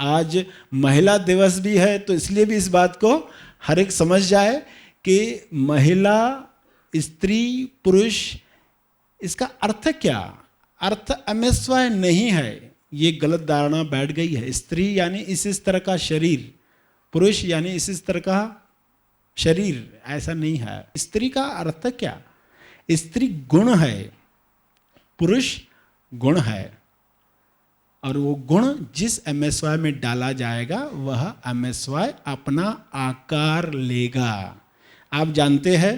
आज महिला दिवस भी है, तो इसलिए भी इस बात को हर एक समझ जाए कि महिला, स्त्री, पुरुष, इसका अर्थ क्या? अर्थ एमएसवाई नहीं है, ये गलत धारणा बैठ गई है। स्त्री यानी इस तरह का शरीर, पुरुष यानी इस तरह का शरीर, ऐसा नहीं है। स्त्री का अर्थ क्या? स्त्री गुण है, पुरुष गुण है, और वो गुण जिस एमएसवाई में डाला जाएगा वह एमएसवाई अपना आकार लेगा। आप जानते हैं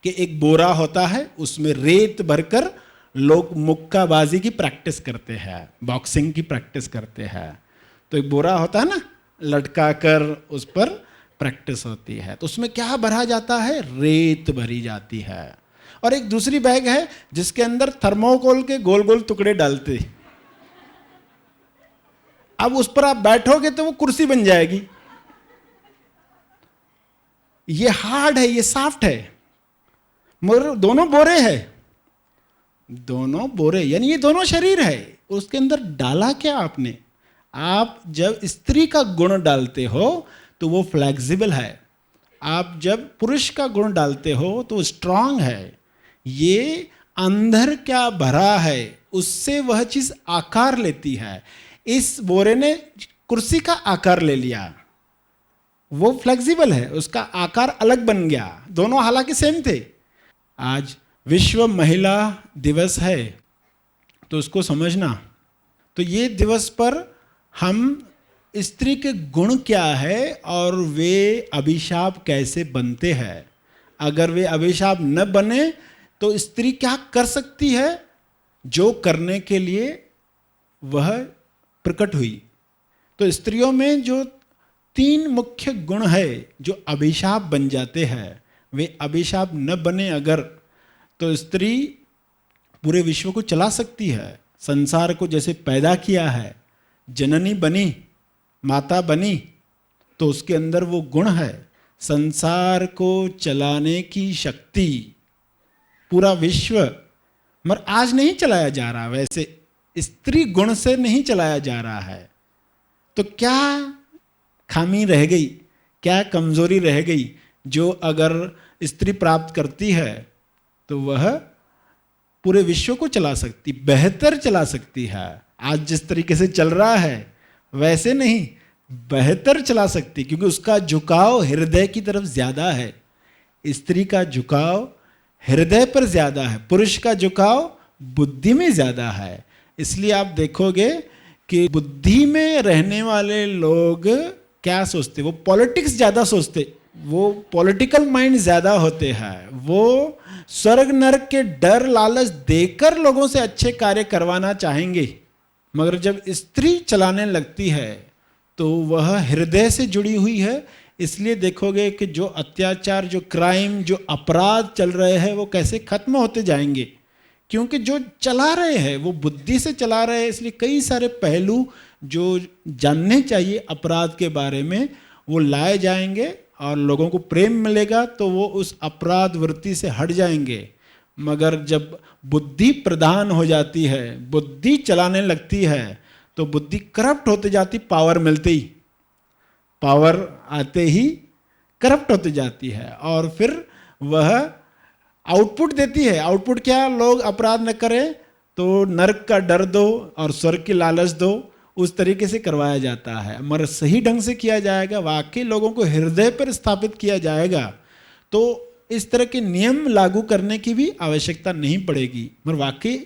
कि एक बोरा होता है, उसमें रेत भरकर लोग मुक्काबाजी की प्रैक्टिस करते हैं, बॉक्सिंग की प्रैक्टिस करते हैं। तो एक बोरा होता है ना, लटका कर उस पर प्रैक्टिस होती है। तो उसमें क्या भरा जाता है? रेत भरी जाती है। और एक दूसरी बैग है जिसके अंदर थर्मोकोल के गोल गोल टुकड़े डालते। अब उस पर आप बैठोगे तो वो कुर्सी बन जाएगी। ये हार्ड है, ये सॉफ्ट है, मगर दोनों बोरे है, दोनों बोरे, यानी ये दोनों शरीर है। उसके अंदर डाला क्या आपने? आप जब स्त्री का गुण डालते हो तो वो फ्लेक्सिबल है, आप जब पुरुष का गुण डालते हो तो वो स्ट्रांग है। ये अंदर क्या भरा है उससे वह चीज आकार लेती है। इस बोरे ने कुर्सी का आकार ले लिया, वो फ्लेक्सिबल है, उसका आकार अलग बन गया, दोनों हालांकि सेम थे। आज विश्व महिला दिवस है, तो उसको समझना। तो ये दिवस पर हम स्त्री के गुण क्या है और वे अभिशाप कैसे बनते हैं। अगर वे अभिशाप न बने तो स्त्री क्या कर सकती है जो करने के लिए वह प्रकट हुई। तो स्त्रियों में जो 3 मुख्य गुण है जो अभिशाप बन जाते हैं, वे अभिशाप न बने अगर, तो स्त्री पूरे विश्व को चला सकती है। संसार को जैसे पैदा किया है, जननी बनी, माता बनी, तो उसके अंदर वो गुण है, संसार को चलाने की शक्ति, पूरा विश्व। मगर आज नहीं चलाया जा रहा, वैसे स्त्री गुण से नहीं चलाया जा रहा है। तो क्या खामी रह गई, क्या कमजोरी रह गई जो अगर स्त्री प्राप्त करती है तो वह पूरे विश्व को चला सकती, बेहतर चला सकती है। आज जिस तरीके से चल रहा है वैसे नहीं, बेहतर चला सकती, क्योंकि उसका झुकाव हृदय की तरफ ज्यादा है। स्त्री का झुकाव हृदय पर ज्यादा है, पुरुष का झुकाव बुद्धि में ज्यादा है। इसलिए आप देखोगे कि बुद्धि में रहने वाले लोग क्या सोचते, वो पॉलिटिक्स ज्यादा सोचते, वो पॉलिटिकल माइंड ज्यादा होते हैं, वो स्वर्ग नरक के डर लालच देकर लोगों से अच्छे कार्य करवाना चाहेंगे। मगर जब स्त्री चलाने लगती है तो वह हृदय से जुड़ी हुई है। इसलिए देखोगे कि जो अत्याचार, जो क्राइम, जो अपराध चल रहे हैं वो कैसे खत्म होते जाएंगे, क्योंकि जो चला रहे हैं वो बुद्धि से चला रहे हैं। इसलिए कई सारे पहलू जो जानने चाहिए अपराध के बारे में वो लाए जाएंगे और लोगों को प्रेम मिलेगा तो वो उस अपराध वृत्ति से हट जाएंगे। मगर जब बुद्धि प्रधान हो जाती है, बुद्धि चलाने लगती है, तो बुद्धि करप्ट होते जाती, पावर मिलते ही, पावर आते ही करप्ट होती जाती है और फिर वह आउटपुट देती है। आउटपुट क्या? लोग अपराध न करें तो नरक का डर दो और स्वर्ग की लालच दो, उस तरीके से करवाया जाता है। मगर सही ढंग से किया जाएगा, वाकई लोगों को हृदय पर स्थापित किया जाएगा, तो इस तरह के नियम लागू करने की भी आवश्यकता नहीं पड़ेगी। मगर वाकई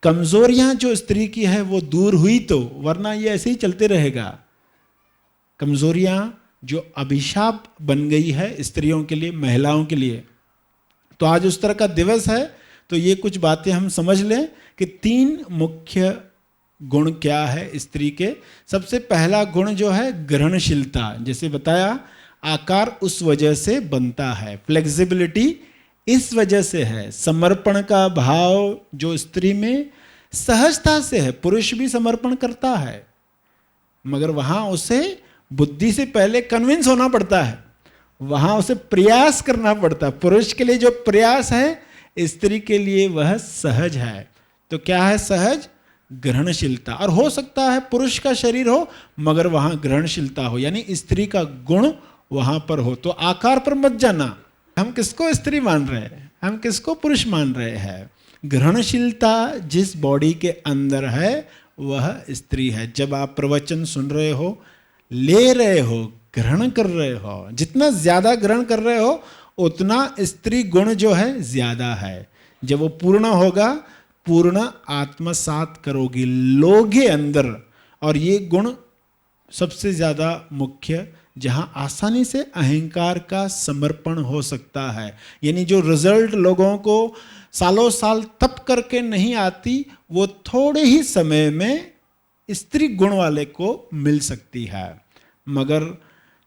कमजोरियां जो स्त्री की है वो दूर हुई तो, वरना ये ऐसे ही चलते रहेगा। कमजोरियां जो अभिशाप बन गई है स्त्रियों के लिए, महिलाओं के लिए। तो आज उस तरह का दिवस है, तो ये कुछ बातें हम समझ लें कि 3 मुख्य गुण क्या है स्त्री के। सबसे पहला गुण जो है ग्रहणशीलता, जैसे बताया आकार उस वजह से बनता है, फ्लेक्सिबिलिटी इस वजह से है, समर्पण का भाव जो स्त्री में सहजता से है। पुरुष भी समर्पण करता है मगर वहां उसे बुद्धि से पहले कन्विंस होना पड़ता है, वहां उसे प्रयास करना पड़ता है। पुरुष के लिए जो प्रयास है स्त्री के लिए वह सहज है। तो क्या है सहज? ग्रहणशीलता। और हो सकता है पुरुष का शरीर हो मगर वहां ग्रहणशीलता हो, यानी स्त्री का गुण वहां पर हो। तो आकार पर मत जाना, हम किसको स्त्री मान रहे हैं, हम किसको पुरुष मान रहे हैं। ग्रहणशीलता जिस बॉडी के अंदर है वह स्त्री है। जब आप प्रवचन सुन रहे हो, ले रहे हो, ग्रहण कर रहे हो, जितना ज्यादा ग्रहण कर रहे हो उतना स्त्री गुण जो है ज्यादा है। जब वो पूर्ण होगा, पूर्ण आत्मसात करोगे, लोगे अंदर। और ये गुण सबसे ज्यादा मुख्य, जहां आसानी से अहंकार का समर्पण हो सकता है। यानी जो रिजल्ट लोगों को सालों साल तप करके नहीं आती, वो थोड़े ही समय में स्त्री गुण वाले को मिल सकती है। मगर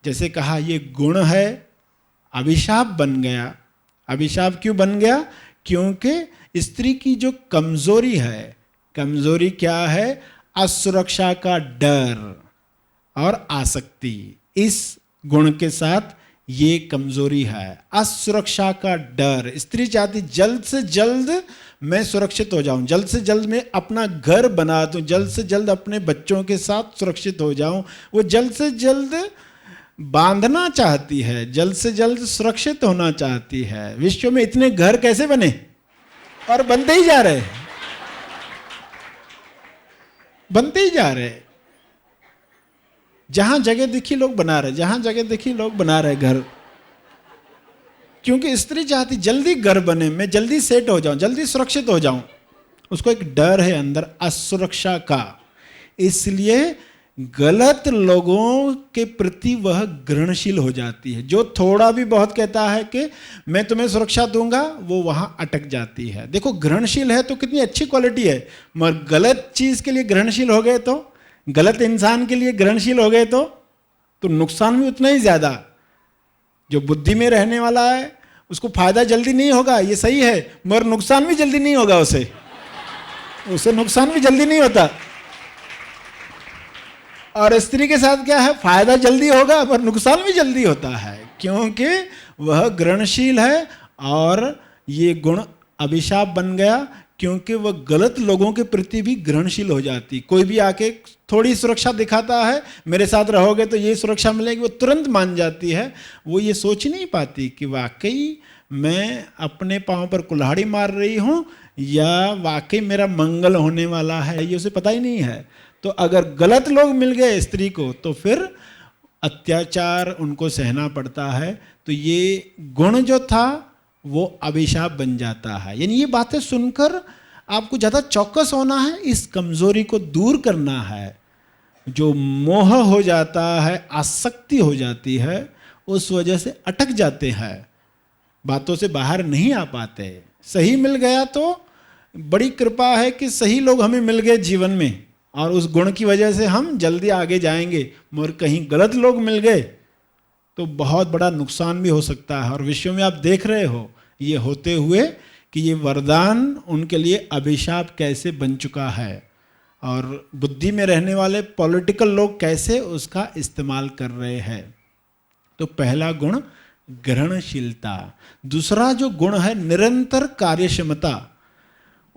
जैसे कहा, ये गुण है, अभिशाप बन गया। अभिशाप क्यों बन गया? क्योंकि स्त्री की जो कमजोरी है, कमजोरी क्या है? असुरक्षा का डर और आसक्ति। इस गुण के साथ ये कमजोरी है, असुरक्षा का डर। स्त्री चाहती जल्द से जल्द मैं सुरक्षित हो जाऊं, जल्द से जल्द मैं अपना घर बना दूं, जल्द से जल्द अपने बच्चों के साथ सुरक्षित हो जाऊं। वो जल्द से जल्द बांधना चाहती है, जल्द से जल्द सुरक्षित होना चाहती है। विश्व में इतने घर कैसे बने और बनते ही जा रहे, बनते ही जा रहे। जहां जगह दिखी लोग बना रहे, जहां जगह दिखी लोग बना रहे घर। क्योंकि स्त्री चाहती जल्दी घर बने, मैं जल्दी सेट हो जाऊं, जल्दी सुरक्षित हो जाऊं। उसको एक डर है अंदर असुरक्षा का, इसलिए गलत लोगों के प्रति वह ग्रहणशील हो जाती है। जो थोड़ा भी बहुत कहता है कि मैं तुम्हें सुरक्षा दूंगा, वो वहां अटक जाती है। देखो, ग्रहणशील है तो कितनी अच्छी क्वालिटी है, मगर गलत चीज के लिए ग्रहणशील हो गए तो, गलत इंसान के लिए ग्रहणशील हो गए तो नुकसान भी उतना ही ज्यादा। जो बुद्धि में रहने वाला है उसको फायदा जल्दी नहीं होगा, ये सही है, मगर नुकसान भी जल्दी नहीं होगा, उसे नुकसान भी जल्दी नहीं होता। और स्त्री के साथ क्या है? फायदा जल्दी होगा पर नुकसान भी जल्दी होता है, क्योंकि वह ग्रहणशील है। और ये गुण अभिशाप बन गया क्योंकि वह गलत लोगों के प्रति भी ग्रहणशील हो जाती। कोई भी आके थोड़ी सुरक्षा दिखाता है, मेरे साथ रहोगे तो ये सुरक्षा मिलेगी, वो तुरंत मान जाती है। वो ये सोच नहीं पाती कि वाकई मैं अपने पांव पर कुल्हाड़ी मार रही हूं या वाकई मेरा मंगल होने वाला है, ये उसे पता ही नहीं है। तो अगर गलत लोग मिल गए स्त्री को तो फिर अत्याचार उनको सहना पड़ता है। तो ये गुण जो था वो अभिशाप बन जाता है। यानी ये बातें सुनकर आपको ज़्यादा चौकस होना है, इस कमजोरी को दूर करना है। जो मोह हो जाता है, आसक्ति हो जाती है, उस वजह से अटक जाते हैं, बातों से बाहर नहीं आ पाते। सही मिल गया तो बड़ी कृपा है कि सही लोग हमें मिल गए जीवन में, और उस गुण की वजह से हम जल्दी आगे जाएंगे। मगर कहीं गलत लोग मिल गए तो बहुत बड़ा नुकसान भी हो सकता है। और विश्व में आप देख रहे हो ये होते हुए कि ये वरदान उनके लिए अभिशाप कैसे बन चुका है, और बुद्धि में रहने वाले पॉलिटिकल लोग कैसे उसका इस्तेमाल कर रहे हैं। तो पहला गुण ग्रहणशीलता। दूसरा जो गुण है निरंतर कार्यक्षमता।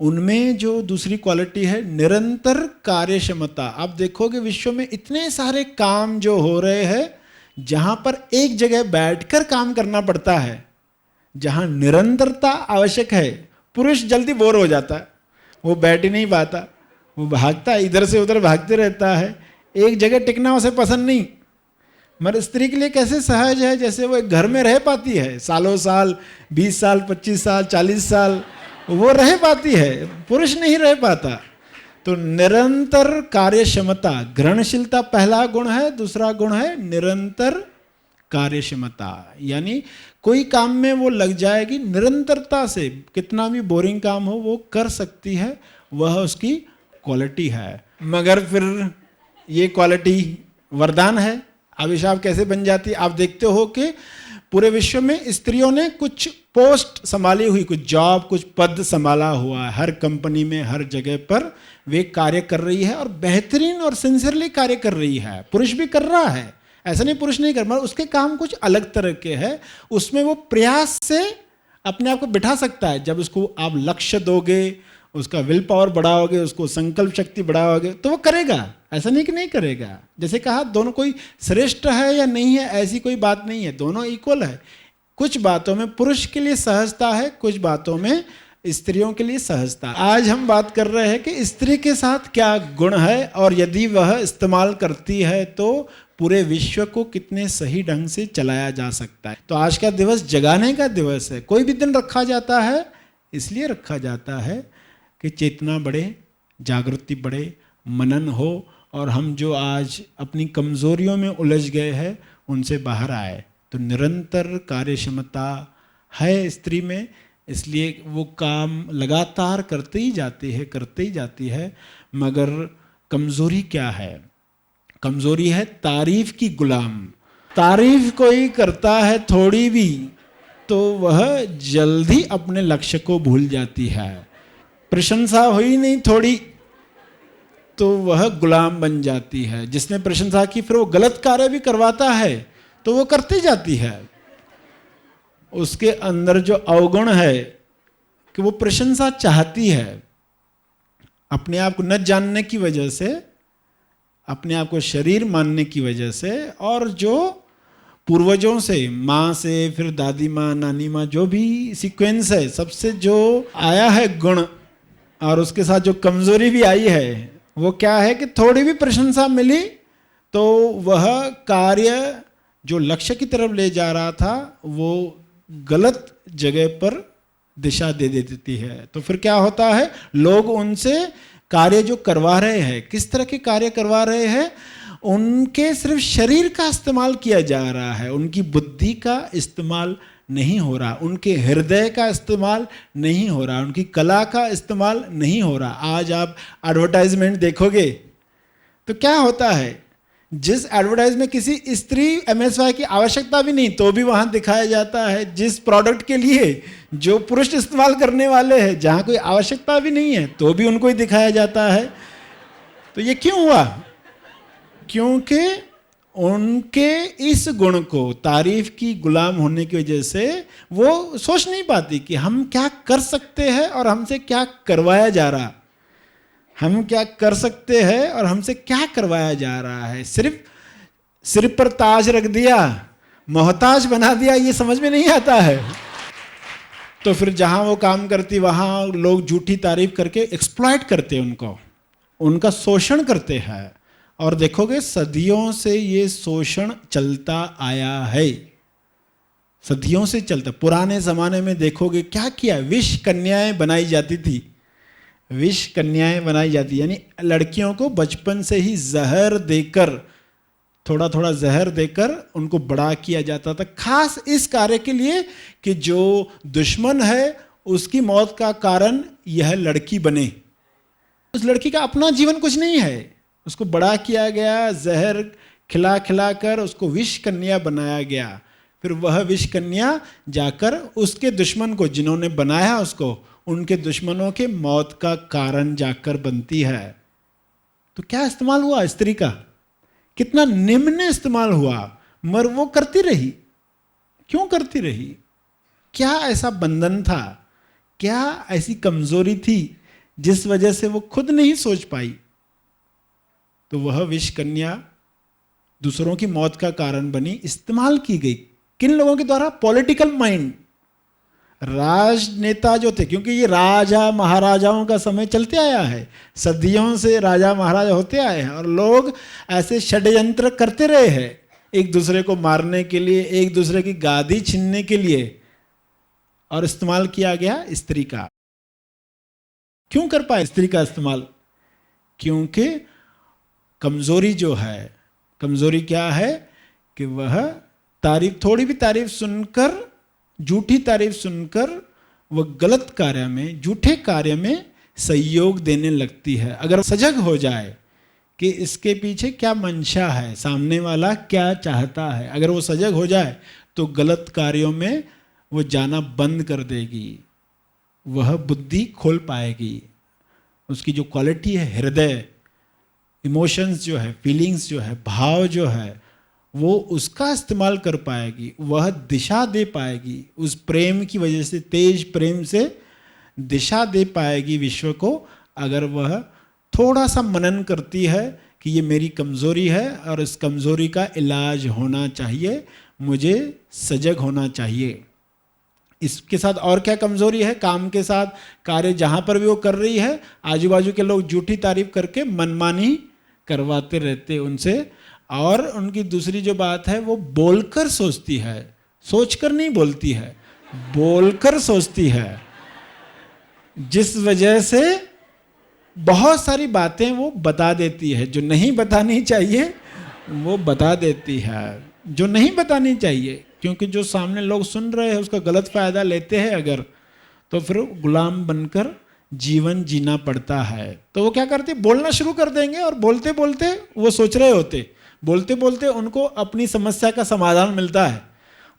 उनमें जो दूसरी क्वालिटी है निरंतर कार्यक्षमता। आप देखोगे विश्व में इतने सारे काम जो हो रहे हैं जहां पर एक जगह बैठकर काम करना पड़ता है, जहां निरंतरता आवश्यक है। पुरुष जल्दी बोर हो जाता है, वो बैठ ही नहीं पाता, वो भागता है, इधर से उधर भागते रहता है, एक जगह टिकना उसे पसंद नहीं। मगर स्त्री के लिए कैसे सहज है, जैसे वो एक घर में रह पाती है सालों साल, 20 साल, 25 साल, 40 साल वो रह पाती है, पुरुष नहीं रह पाता। तो निरंतर कार्यक्षमता, ग्रहणशीलता पहला गुण है। दूसरा गुण है निरंतर कार्यक्षमता, यानी कोई काम में वो लग जाएगी निरंतरता से, कितना भी बोरिंग काम हो वो कर सकती है, वह उसकी क्वालिटी है। मगर फिर ये क्वालिटी वरदान है, अभिशाप कैसे बन जाती है? आप देखते हो कि पूरे विश्व में स्त्रियों ने कुछ पोस्ट संभाली हुई, कुछ जॉब, कुछ पद संभाला हुआ है। हर कंपनी में, हर जगह पर वे कार्य कर रही है और बेहतरीन और सिंसियरली कार्य कर रही है। पुरुष भी कर रहा है, ऐसा नहीं पुरुष नहीं कर रहा, उसके काम कुछ अलग तरह के हैं। उसमें वो प्रयास से अपने आप को बिठा सकता है। जब उसको आप लक्ष्य दोगे, उसका विल पावर बढ़ाओगे, उसको संकल्प शक्ति बढ़ाओगे तो वो करेगा। ऐसा नहीं कि नहीं करेगा। जैसे कहा दोनों कोई श्रेष्ठ है या नहीं है ऐसी कोई बात नहीं है, दोनों इक्वल है। कुछ बातों में पुरुष के लिए सहजता है, कुछ बातों में स्त्रियों के लिए सहजता। आज हम बात कर रहे हैं कि स्त्री के साथ क्या गुण है और यदि वह इस्तेमाल करती है तो पूरे विश्व को कितने सही ढंग से चलाया जा सकता है। तो आज का दिवस जगाने का दिवस है। कोई भी दिन रखा जाता है इसलिए रखा जाता है कि चेतना बढ़े, जागृति बढ़े, मनन हो और हम जो आज अपनी कमजोरियों में उलझ गए हैं उनसे बाहर आए। तो निरंतर कार्य क्षमता है स्त्री में, इसलिए वो काम लगातार करते ही जाती है। मगर कमजोरी क्या है? कमजोरी है तारीफ की गुलाम। तारीफ कोई करता है थोड़ी भी तो वह जल्दी अपने लक्ष्य को भूल जाती है। प्रशंसा हुई नहीं थोड़ी तो वह गुलाम बन जाती है। जिसने प्रशंसा की फिर वो गलत कार्य भी करवाता है तो वो करती जाती है। उसके अंदर जो अवगुण है कि वो प्रशंसा चाहती है, अपने आप को न जानने की वजह से, अपने आप को शरीर मानने की वजह से, और जो पूर्वजों से, माँ से, फिर दादी माँ, नानी माँ, जो भी सीक्वेंस है सबसे जो आया है गुण, और उसके साथ जो कमजोरी भी आई है वो क्या है कि थोड़ी भी प्रशंसा मिली तो वह कार्य जो लक्ष्य की तरफ ले जा रहा था वो गलत जगह पर दिशा दे देती है। तो फिर क्या होता है, लोग उनसे कार्य जो करवा रहे हैं, किस तरह के कार्य करवा रहे हैं, उनके सिर्फ शरीर का इस्तेमाल किया जा रहा है, उनकी बुद्धि का इस्तेमाल नहीं हो रहा, उनके हृदय का इस्तेमाल नहीं हो रहा, उनकी कला का इस्तेमाल नहीं हो रहा। आज आप एडवर्टाइजमेंट देखोगे तो क्या होता है, जिस एडवर्टाइज में किसी स्त्री MSY की आवश्यकता भी नहीं तो भी वहां दिखाया जाता है, जिस प्रोडक्ट के लिए जो पुरुष इस्तेमाल करने वाले हैं, जहां कोई आवश्यकता भी नहीं है तो भी उनको ही दिखाया जाता है। तो ये क्यों हुआ? क्योंकि उनके इस गुण को, तारीफ की गुलाम होने की वजह से वो सोच नहीं पाती कि हम क्या कर सकते हैं और हमसे क्या करवाया जा रहा, हम क्या कर सकते हैं और हमसे क्या करवाया जा रहा है। सिर्फ सिर पर ताज रख दिया, मोहताज बना दिया, ये समझ में नहीं आता है। तो फिर जहां वो काम करती वहां लोग झूठी तारीफ करके एक्सप्लॉइट करते उनको, उनका शोषण करते हैं। और देखोगे सदियों से ये शोषण चलता आया है, सदियों से चलता। पुराने जमाने में देखोगे क्या किया, विष कन्याएं बनाई जाती थी, विष कन्याएं बनाई जाती, यानी लड़कियों को बचपन से ही जहर देकर, थोड़ा थोड़ा जहर देकर उनको बड़ा किया जाता था, खास इस कार्य के लिए कि जो दुश्मन है उसकी मौत का कारण यह लड़की बने। उस लड़की का अपना जीवन कुछ नहीं है, उसको बड़ा किया गया, जहर खिला खिला कर उसको विष कन्या बनाया गया। फिर वह विष कन्या जाकर उसके दुश्मन को, जिन्होंने बनाया उसको, उनके दुश्मनों के मौत का कारण जाकर बनती है। तो क्या इस्तेमाल हुआ स्त्री का, कितना निम्न इस्तेमाल हुआ, मगर वो करती रही। क्यों करती रही? क्या ऐसा बंधन था, क्या ऐसी कमजोरी थी जिस वजह से वो खुद नहीं सोच पाई? तो वह विष कन्या दूसरों की मौत का कारण बनी, इस्तेमाल की गई। किन लोगों के द्वारा? पॉलिटिकल माइंड, राजनेता जो थे, क्योंकि ये राजा महाराजाओं का समय चलते आया है, सदियों से राजा महाराजा होते आए हैं और लोग ऐसे षड्यंत्र करते रहे हैं एक दूसरे को मारने के लिए, एक दूसरे की गादी छीनने के लिए, और इस्तेमाल किया गया स्त्री का। क्यों कर पाए स्त्री का इस्तेमाल? क्योंकि कमजोरी जो है, कमजोरी क्या है कि वह तारीफ, थोड़ी भी तारीफ सुनकर, झूठी तारीफ सुनकर वह गलत कार्य में, झूठे कार्य में सहयोग देने लगती है। अगर सजग हो जाए कि इसके पीछे क्या मंशा है, सामने वाला क्या चाहता है, अगर वो सजग हो जाए तो गलत कार्यों में वो जाना बंद कर देगी, वह बुद्धि खोल पाएगी। उसकी जो क्वालिटी है, हृदय, इमोशंस जो है, फीलिंग्स जो है, भाव जो है, वो उसका इस्तेमाल कर पाएगी, वह दिशा दे पाएगी। उस प्रेम की वजह से, तेज प्रेम से दिशा दे पाएगी विश्व को अगर वह थोड़ा सा मनन करती है कि ये मेरी कमज़ोरी है और इस कमज़ोरी का इलाज होना चाहिए, मुझे सजग होना चाहिए। इसके साथ और क्या कमज़ोरी है? काम के साथ कार्य जहाँ पर भी वो कर रही है, आजू बाजू के लोग झूठी तारीफ करके मनमानी करवाते रहते उनसे। और उनकी दूसरी जो बात है, वो बोलकर सोचती है, सोचकर नहीं बोलती है, बोलकर सोचती है, जिस वजह से बहुत सारी बातें वो बता देती है। जो नहीं बतानी चाहिए वो बता देती है, जो नहीं बतानी चाहिए, क्योंकि जो सामने लोग सुन रहे हैं उसका गलत फ़ायदा लेते हैं अगर, तो फिर गुलाम बनकर जीवन जीना पड़ता है। तो वो क्या करते, बोलना शुरू कर देंगे और बोलते बोलते वो सोच रहे होते, बोलते बोलते उनको अपनी समस्या का समाधान मिलता है।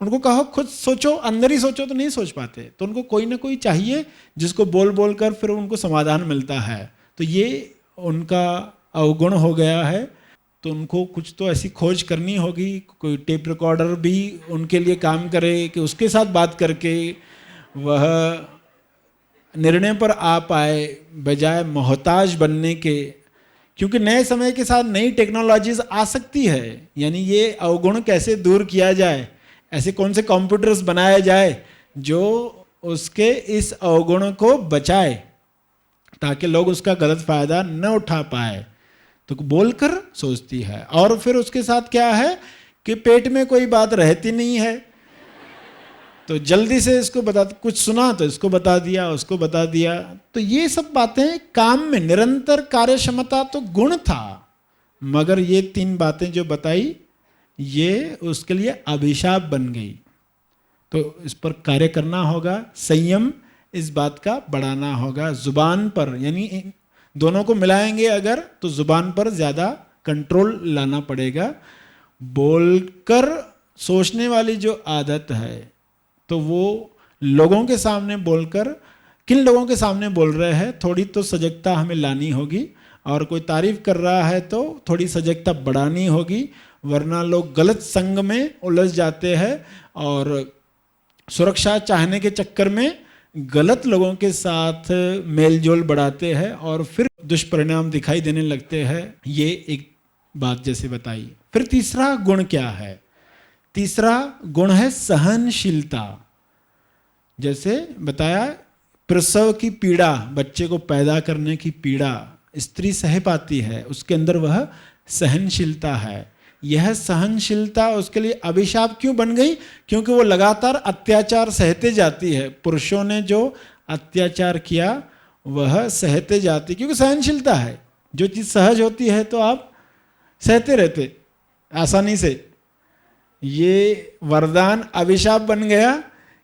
उनको कहो खुद सोचो, अंदर ही सोचो, तो नहीं सोच पाते, तो उनको कोई ना कोई चाहिए जिसको बोल बोल कर फिर उनको समाधान मिलता है। तो ये उनका अवगुण हो गया है। तो उनको कुछ तो ऐसी खोज करनी होगी, कोई टेप रिकॉर्डर भी उनके लिए काम करे कि उसके साथ बात करके वह निर्णय पर आ पाए बजाय मोहताज बनने के। क्योंकि नए समय के साथ नई टेक्नोलॉजीज आ सकती है, यानी ये अवगुण कैसे दूर किया जाए, ऐसे कौन से कंप्यूटर्स बनाए जाए जो उसके इस अवगुण को बचाए ताकि लोग उसका गलत फायदा न उठा पाए। तो बोलकर सोचती है। और फिर उसके साथ क्या है कि पेट में कोई बात रहती नहीं है, तो जल्दी से इसको बता, कुछ सुना तो इसको बता दिया, उसको बता दिया। तो ये सब बातें काम में निरंतर कार्य क्षमता तो गुण था, मगर ये 3 बातें जो बताई ये उसके लिए अभिशाप बन गई। तो इस पर कार्य करना होगा, संयम इस बात का बढ़ाना होगा। जुबान पर, यानी दोनों को मिलाएंगे अगर, तो जुबान पर ज़्यादा कंट्रोल लाना पड़ेगा। बोलकर सोचने वाली जो आदत है, तो वो लोगों के सामने बोलकर, किन लोगों के सामने बोल रहे हैं, थोड़ी तो सजगता हमें लानी होगी। और कोई तारीफ कर रहा है तो थोड़ी सजगता बढ़ानी होगी, वरना लोग गलत संग में उलझ जाते हैं और सुरक्षा चाहने के चक्कर में गलत लोगों के साथ मेल जोल बढ़ाते हैं और फिर दुष्परिणाम दिखाई देने लगते हैं। ये एक बात जैसे बताई। फिर तीसरा गुण क्या है? तीसरा गुण है सहनशीलता। जैसे बताया, प्रसव की पीड़ा, बच्चे को पैदा करने की पीड़ा स्त्री सह पाती है, उसके अंदर वह सहनशीलता है। यह सहनशीलता उसके लिए अभिशाप क्यों बन गई? क्योंकि वो लगातार अत्याचार सहते जाती है। पुरुषों ने जो अत्याचार किया वह सहते जाती, क्योंकि सहनशीलता है। जो चीज़ सहज होती है तो आप सहते रहते आसानी से। ये वरदान अभिशाप बन गया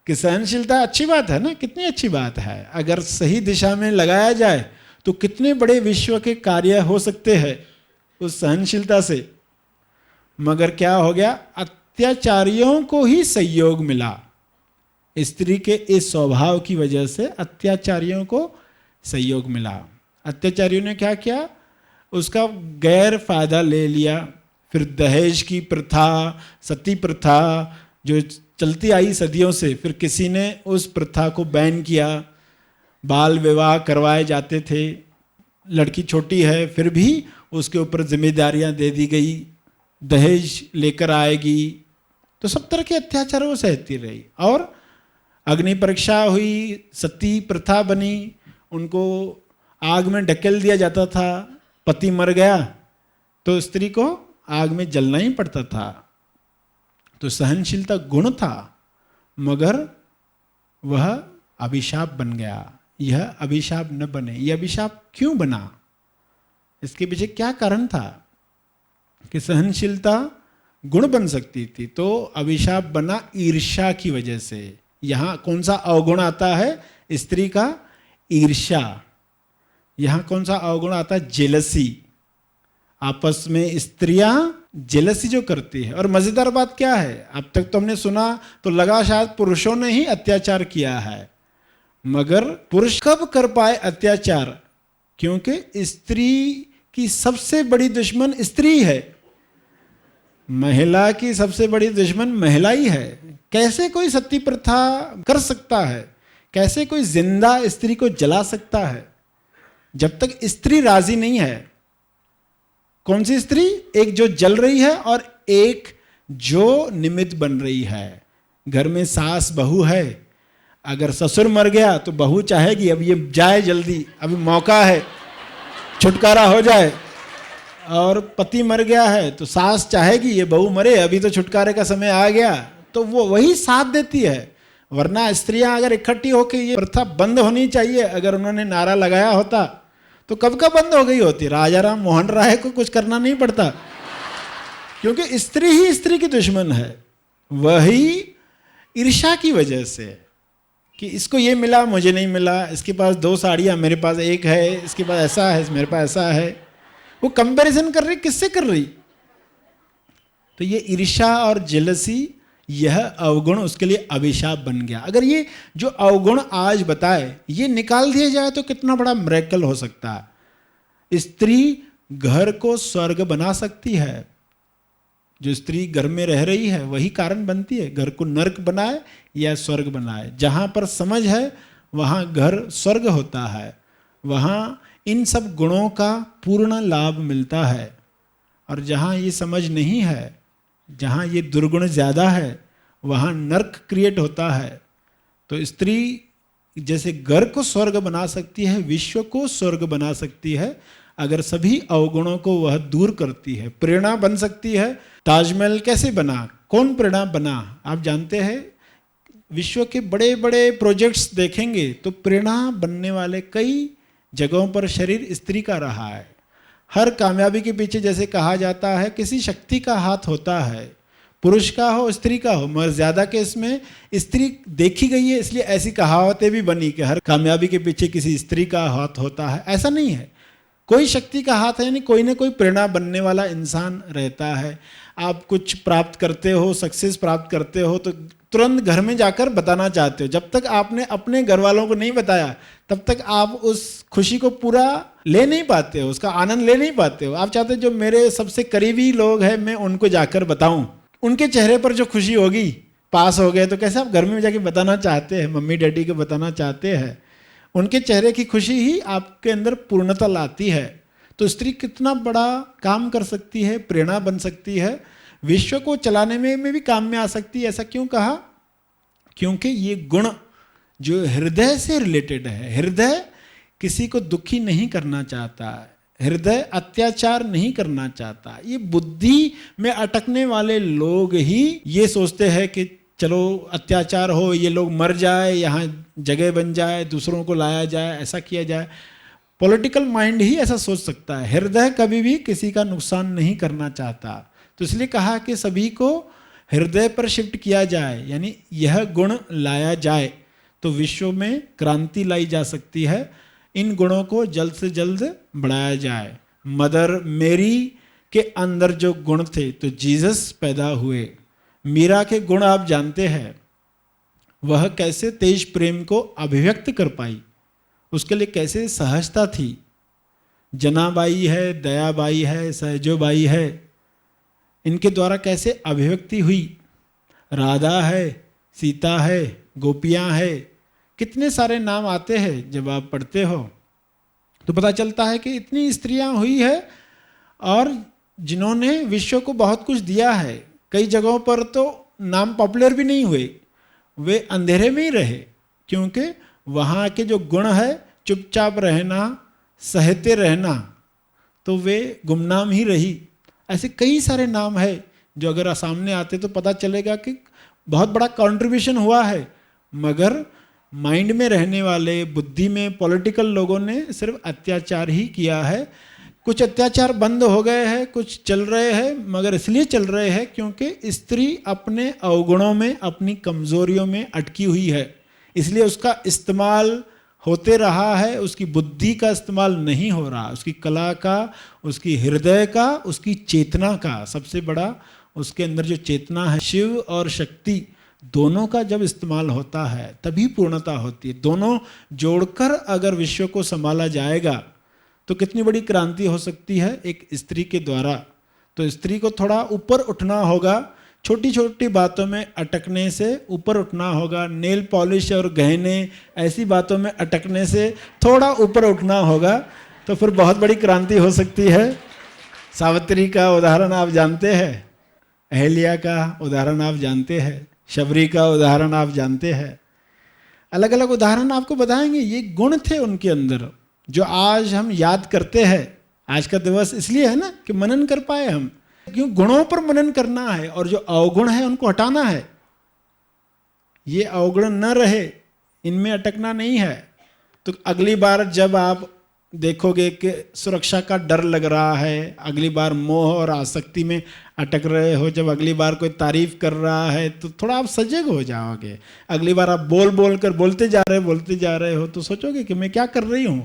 कि सहनशीलता अच्छी बात है ना, कितनी अच्छी बात है। अगर सही दिशा में लगाया जाए तो कितने बड़े विश्व के कार्य हो सकते हैं उस सहनशीलता से। मगर क्या हो गया? अत्याचारियों को ही सहयोग मिला। स्त्री के इस स्वभाव की वजह से अत्याचारियों को सहयोग मिला। अत्याचारियों ने क्या किया? उसका गैर फायदा ले लिया। फिर दहेज की प्रथा, सती प्रथा जो चलती आई सदियों से, फिर किसी ने उस प्रथा को बैन किया। बाल विवाह करवाए जाते थे। लड़की छोटी है फिर भी उसके ऊपर जिम्मेदारियां दे दी गई, दहेज लेकर आएगी। तो सब तरह के अत्याचार वो सहती रही। और अग्नि परीक्षा हुई, सती प्रथा बनी, उनको आग में ढकेल दिया जाता था। पति मर गया तो स्त्री को आग में जलना ही पड़ता था। तो सहनशीलता गुण था, मगर वह अभिशाप बन गया। यह अभिशाप न बने। यह अभिशाप क्यों बना? इसके पीछे क्या कारण था कि सहनशीलता गुण बन सकती थी, तो अभिशाप बना ईर्ष्या की वजह से। यहाँ कौन सा अवगुण आता है स्त्री का? ईर्ष्या। यहाँ कौन सा अवगुण आता है? जेलसी। आपस में स्त्रियां जेलसी जो करती है। और मजेदार बात क्या है, अब तक तो हमने सुना तो लगा शायद पुरुषों ने ही अत्याचार किया है, मगर पुरुष कब कर पाए अत्याचार? क्योंकि स्त्री की सबसे बड़ी दुश्मन स्त्री है। महिला की सबसे बड़ी दुश्मन महिला ही है। कैसे कोई सती प्रथा कर सकता है? कैसे कोई जिंदा स्त्री को जला सकता है जब तक स्त्री राजी नहीं है? कौन सी स्त्री? एक जो जल रही है और एक जो निमित्त बन रही है। घर में सास बहू है, अगर ससुर मर गया तो बहू चाहेगी अब ये जाए जल्दी, अभी मौका है, छुटकारा हो जाए। और पति मर गया है तो सास चाहेगी ये बहू मरे, अभी तो छुटकारे का समय आ गया, तो वो वही साथ देती है। वरना स्त्रियां अगर इकट्ठी होकर ये प्रथा बंद होनी चाहिए, अगर उन्होंने नारा लगाया होता तो कब का बंद हो गई होती। राजा राम मोहन राय को कुछ करना नहीं पड़ता, क्योंकि स्त्री ही स्त्री की दुश्मन है। वही ईर्ष्या की वजह से कि इसको ये मिला मुझे नहीं मिला, इसके पास 2 साड़ियाँ मेरे पास 1 है, इसके पास ऐसा है मेरे पास ऐसा है, वो कंपैरिजन कर रही। किससे कर रही? तो ये ईर्ष्या और जेलसी, यह अवगुण उसके लिए अभिशाप बन गया। अगर ये जो अवगुण आज बताए ये निकाल दिया जाए तो कितना बड़ा मिरेकल हो सकता है। स्त्री घर को स्वर्ग बना सकती है। जो स्त्री घर में रह रही है वही कारण बनती है, घर को नरक बनाए या स्वर्ग बनाए। जहाँ पर समझ है वहाँ घर स्वर्ग होता है, वहाँ इन सब गुणों का पूर्ण लाभ मिलता है। और जहाँ ये समझ नहीं है, जहाँ ये दुर्गुण ज़्यादा है, वहाँ नरक क्रिएट होता है। तो स्त्री जैसे घर को स्वर्ग बना सकती है, विश्व को स्वर्ग बना सकती है, अगर सभी अवगुणों को वह दूर करती है। प्रेरणा बन सकती है। ताजमहल कैसे बना? कौन प्रेरणा बना? आप जानते हैं, विश्व के बड़े बड़े प्रोजेक्ट्स देखेंगे तो प्रेरणा बनने वाले कई जगहों पर शरीर स्त्री का रहा है। हर कामयाबी के पीछे जैसे कहा जाता है किसी शक्ति का हाथ होता है, पुरुष का हो स्त्री का हो, मगर ज़्यादा केस में स्त्री देखी गई है, इसलिए ऐसी कहावतें भी बनी कि हर कामयाबी के पीछे किसी स्त्री का हाथ होता है। ऐसा नहीं है, कोई शक्ति का हाथ है, यानी कोई ना कोई प्रेरणा बनने वाला इंसान रहता है। आप कुछ प्राप्त करते हो, सक्सेस प्राप्त करते हो तो तुरंत घर में जाकर बताना चाहते हो। जब तक आपने अपने घर वालों को नहीं बताया तब तक आप उस खुशी को पूरा ले नहीं पाते हो, उसका आनंद ले नहीं पाते हो। आप चाहते हो जो मेरे सबसे करीबी लोग हैं मैं उनको जाकर बताऊं, उनके चेहरे पर जो खुशी होगी, पास हो गए तो कैसे आप घर में जाके बताना चाहते हैं, मम्मी डैडी को बताना चाहते हैं। उनके चेहरे की खुशी ही आपके अंदर पूर्णता लाती है। तो स्त्री कितना बड़ा काम कर सकती है, प्रेरणा बन सकती है, विश्व को चलाने में भी काम में आ सकती है। ऐसा क्यों कहा? क्योंकि ये गुण जो हृदय से रिलेटेड है। हृदय किसी को दुखी नहीं करना चाहता, हृदय अत्याचार नहीं करना चाहता। ये बुद्धि में अटकने वाले लोग ही ये सोचते हैं कि चलो अत्याचार हो, ये लोग मर जाए, यहाँ जगह बन जाए, दूसरों को लाया जाए, ऐसा किया जाए। पॉलिटिकल माइंड ही ऐसा सोच सकता है। हृदय कभी भी किसी का नुकसान नहीं करना चाहता। तो इसलिए कहा कि सभी को हृदय पर शिफ्ट किया जाए, यानी यह गुण लाया जाए तो विश्व में क्रांति लाई जा सकती है। इन गुणों को जल्द से जल्द बढ़ाया जाए। मदर मेरी के अंदर जो गुण थे तो जीसस पैदा हुए। मीरा के गुण आप जानते हैं, वह कैसे तेज प्रेम को अभिव्यक्त कर पाई, उसके लिए कैसे सहजता थी। जनाबाई है, दयाबाई है, सहजोबाई है, इनके द्वारा कैसे अभिव्यक्ति हुई। राधा है, सीता है, गोपियाँ है, कितने सारे नाम आते हैं। जब आप पढ़ते हो तो पता चलता है कि इतनी स्त्रियां हुई है और जिन्होंने विश्व को बहुत कुछ दिया है। कई जगहों पर तो नाम पॉपुलर भी नहीं हुए, वे अंधेरे में ही रहे, क्योंकि वहाँ के जो गुण है, चुपचाप रहना, सहते रहना, तो वे गुमनाम ही रही। ऐसे कई सारे नाम है जो अगर सामने आते तो पता चलेगा कि बहुत बड़ा कंट्रीब्यूशन हुआ है, मगर माइंड में रहने वाले, बुद्धि में पॉलिटिकल लोगों ने सिर्फ अत्याचार ही किया है। कुछ अत्याचार बंद हो गए हैं, कुछ चल रहे हैं, मगर इसलिए चल रहे हैं क्योंकि स्त्री अपने अवगुणों में, अपनी कमजोरियों में अटकी हुई है, इसलिए उसका इस्तेमाल होते रहा है, उसकी बुद्धि का इस्तेमाल नहीं हो रहा, उसकी कला का, उसकी हृदय का, उसकी चेतना का। सबसे बड़ा उसके अंदर जो चेतना है, शिव और शक्ति दोनों का जब इस्तेमाल होता है तभी पूर्णता होती है। दोनों जोड़कर अगर विश्व को संभाला जाएगा तो कितनी बड़ी क्रांति हो सकती है एक स्त्री के द्वारा। तो स्त्री को थोड़ा ऊपर उठना होगा, छोटी छोटी बातों में अटकने से ऊपर उठना होगा। नेल पॉलिश और गहने ऐसी बातों में अटकने से थोड़ा ऊपर उठना होगा, तो फिर बहुत बड़ी क्रांति हो सकती है। सावित्री का उदाहरण आप जानते हैं, अहल्या का उदाहरण आप जानते हैं, शबरी का उदाहरण आप जानते हैं। अलग अलग उदाहरण आपको बताएंगे। ये गुण थे उनके अंदर जो आज हम याद करते हैं। आज का दिवस इसलिए है ना कि मनन कर पाए हम, क्यों गुणों पर मनन करना है और जो अवगुण है उनको हटाना है। ये अवगुण न रहे, इनमें अटकना नहीं है। तो अगली बार जब आप देखोगे कि सुरक्षा का डर लग रहा है, अगली बार मोह और आसक्ति में अटक रहे हो, जब अगली बार कोई तारीफ कर रहा है तो थोड़ा आप सजग हो जाओगे। अगली बार आप बोलते जा रहे हो तो सोचोगे कि मैं क्या कर रही हूं,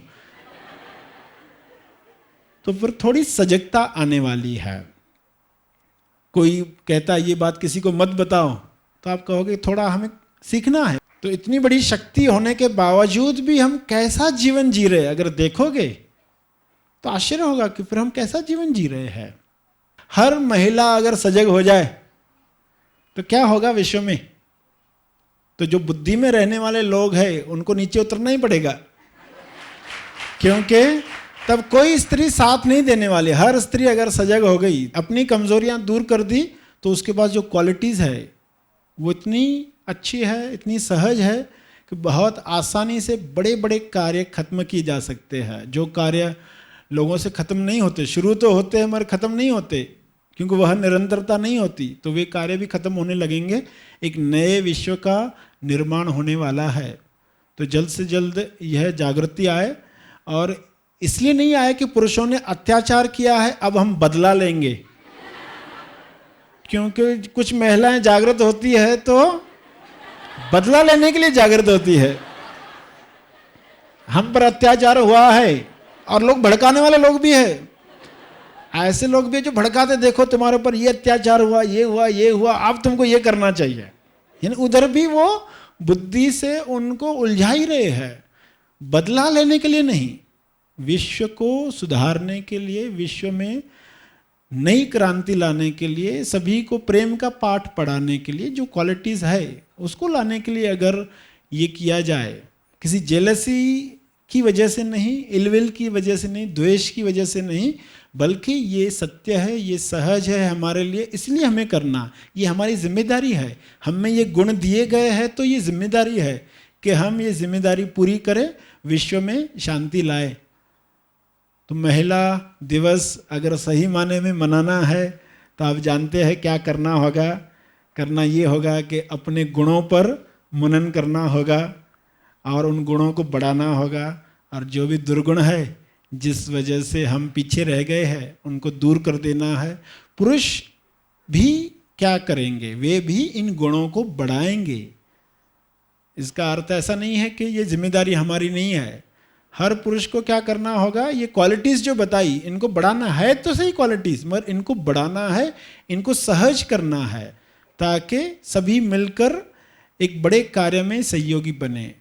तो फिर थोड़ी सजगता आने वाली है। कोई कहता है ये बात किसी को मत बताओ, तो आप कहोगे थोड़ा हमें सीखना है। तो इतनी बड़ी शक्ति होने के बावजूद भी हम कैसा जीवन जी रहे, अगर देखोगे तो आश्चर्य होगा कि फिर हम कैसा जीवन जी रहे हैं। हर महिला अगर सजग हो जाए तो क्या होगा विश्व में? तो जो बुद्धि में रहने वाले लोग हैं उनको नीचे उतरना ही पड़ेगा, क्योंकि तब कोई स्त्री साथ नहीं देने वाली। हर स्त्री अगर सजग हो गई, अपनी कमजोरियां दूर कर दी, तो उसके पास जो क्वालिटीज है वो इतनी अच्छी है, इतनी सहज है कि बहुत आसानी से बड़े बड़े कार्य खत्म किए जा सकते हैं। जो कार्य लोगों से खत्म नहीं होते, शुरू तो होते हैं मगर खत्म नहीं होते, क्योंकि वह निरंतरता नहीं होती, तो वे कार्य भी खत्म होने लगेंगे। एक नए विश्व का निर्माण होने वाला है। तो जल्द से जल्द यह जागृति आए। और इसलिए नहीं आए कि पुरुषों ने अत्याचार किया है अब हम बदला लेंगे, क्योंकि कुछ महिलाएं जागृत होती है तो बदला लेने के लिए जागृत होती है। हम पर अत्याचार हुआ है और लोग भड़काने वाले लोग भी है। ऐसे लोग भी जो भड़काते, देखो तुम्हारे ऊपर ये अत्याचार हुआ, ये हुआ, ये हुआ, अब तुमको ये करना चाहिए। यानी उधर भी वो बुद्धि से उनको उलझा ही रहे हैं, बदला लेने के लिए नहीं, विश्व को सुधारने के लिए, विश्व में नई क्रांति लाने के लिए, सभी को प्रेम का पाठ पढ़ाने के लिए, जो क्वालिटीज़ है उसको लाने के लिए अगर ये किया जाए, किसी जेलसी की वजह से नहीं, इलविल की वजह से नहीं, द्वेष की वजह से नहीं, बल्कि ये सत्य है, ये सहज है हमारे लिए, इसलिए हमें करना, ये हमारी जिम्मेदारी है। हमें ये गुण दिए गए हैं तो ये जिम्मेदारी है कि हम ये जिम्मेदारी पूरी करें, विश्व में शांति लाए। तो महिला दिवस अगर सही माने में मनाना है तो आप जानते हैं क्या करना होगा। करना ये होगा कि अपने गुणों पर मनन करना होगा और उन गुणों को बढ़ाना होगा, और जो भी दुर्गुण है जिस वजह से हम पीछे रह गए हैं उनको दूर कर देना है। पुरुष भी क्या करेंगे, वे भी इन गुणों को बढ़ाएंगे। इसका अर्थ ऐसा नहीं है कि ये जिम्मेदारी हमारी नहीं है। हर पुरुष को क्या करना होगा, ये क्वालिटीज़ जो बताई इनको बढ़ाना है, तो सही क्वालिटीज़, मगर इनको बढ़ाना है, इनको सहज करना है, ताकि सभी मिलकर एक बड़े कार्य में सहयोगी बने।